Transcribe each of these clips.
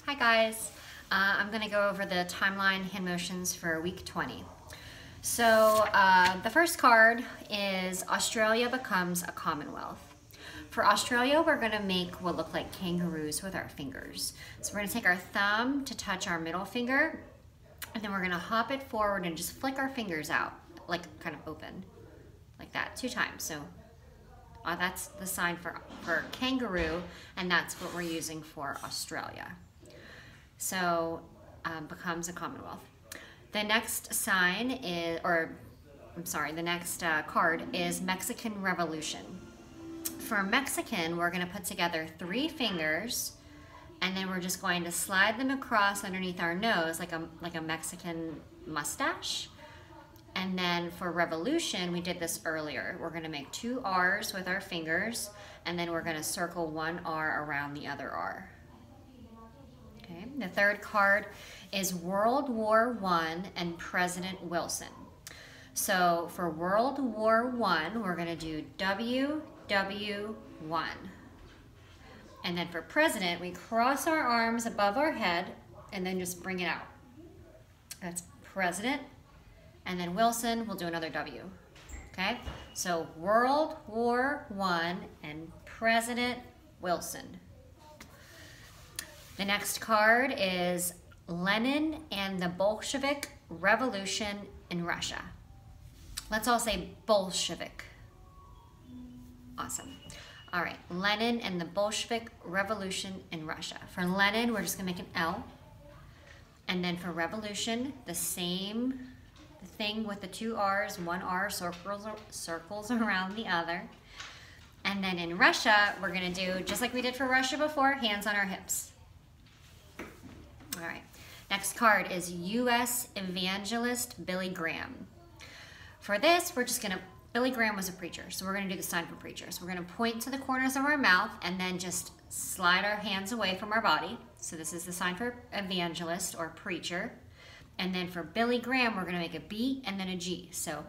Hi guys, I'm going to go over the timeline hand motions for week 20. So the first card is Australia becomes a Commonwealth. For Australia, we're going to make what look like kangaroos with our fingers. So we're going to take our thumb to touch our middle finger, and then we're going to hop it forward and just flick our fingers out, like kind of open, like that, 2 times. So that's the sign for kangaroo, and that's what we're using for Australia. So becomes a Commonwealth. The next sign is, the next card is Mexican Revolution. For Mexican, we're going to put together 3 fingers, and then we're just going to slide them across underneath our nose like a Mexican mustache. And then for revolution, we did this earlier. We're going to make 2 R's with our fingers, and then we're going to circle 1 R around the other R. Okay. The third card is World War I and President Wilson. So for World War I, we're going to do WW1. And then for president, we cross our arms above our head and then just bring it out. That's president. And then Wilson, we'll do another W. Okay? So World War I and President Wilson. The next card is Lenin and the Bolshevik Revolution in Russia. Let's all say Bolshevik. Awesome. All right, Lenin and the Bolshevik Revolution in Russia. For Lenin, we're just gonna make an L. And then for revolution, the same thing with the 2 R's, 1 R circles around the other. And then in Russia, we're gonna do, just like we did for Russia before, hands on our hips. All right, next card is U.S. Evangelist Billy Graham. For this, we're just gonna, Billy Graham was a preacher, so we're gonna do the sign for preacher. So we're gonna point to the corners of our mouth and then just slide our hands away from our body. So this is the sign for evangelist or preacher. And then for Billy Graham, we're gonna make a B and then a G. So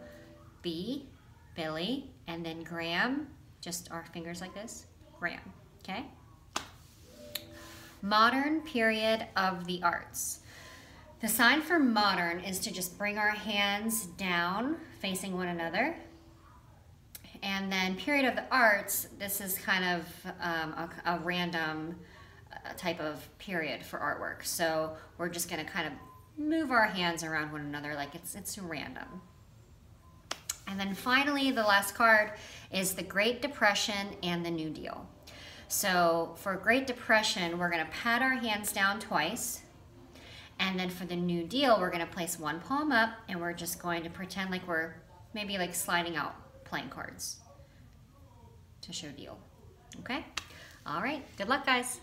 B, Billy, and then Graham, just our fingers like this, Graham, okay? Modern period of the arts. The sign for modern is to just bring our hands down facing one another. And then period of the arts, this is kind of a random type of period for artwork. So we're just gonna kind of move our hands around one another like it's random. And then finally, the last card is the Great Depression and the New Deal. So for Great Depression, we're gonna pat our hands down twice. And then for the New Deal, we're gonna place 1 palm up and we're just going to pretend like we're maybe like sliding out playing cards to show deal. Okay? All right, good luck guys.